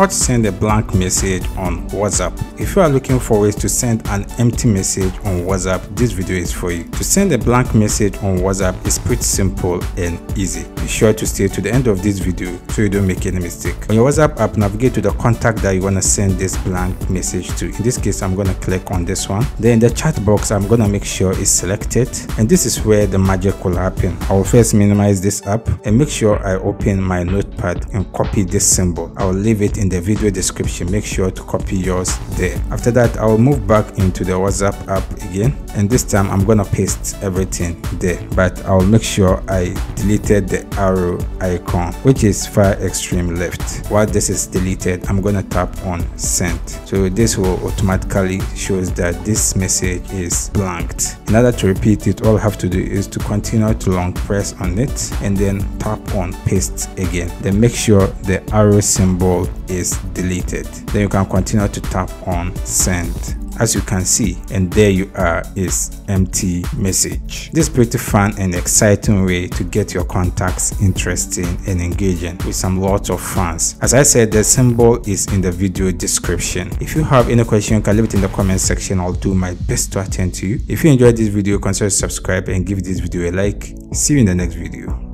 How to send a blank message on WhatsApp. If you are looking for ways to send an empty message on WhatsApp, this video is for you. To send a blank message on WhatsApp is pretty simple and easy. Be sure to stay to the end of this video so you don't make any mistake. On your WhatsApp app, navigate to the contact that you want to send this blank message to. In this case, I'm going to click on this one. Then in the chat box, I'm going to make sure it's selected, and this is where the magic will happen. I will first minimize this app and make sure I open my notepad and copy this symbol. I will leave it in the video description. Make sure to copy yours there. After that, I will move back into the WhatsApp app again, and this time I'm gonna paste everything there, but I will make sure I deleted the arrow icon, which is far extreme left. While this is deleted, I'm gonna tap on send. So this will automatically shows that this message is blanked. In order to repeat it, all I have to do is to continue to long press on it and then tap on paste again. Then make sure the arrow symbol is deleted. Then you can continue to tap on send. As you can see, and there you are, is empty message. This is pretty fun and exciting way to get your contacts interesting and engaging with some lots of fans. As I said, the symbol is in the video description. If you have any question, you can leave it in the comment section. I'll do my best to attend to you. If you enjoyed this video, consider subscribe and give this video a like. See you in the next video.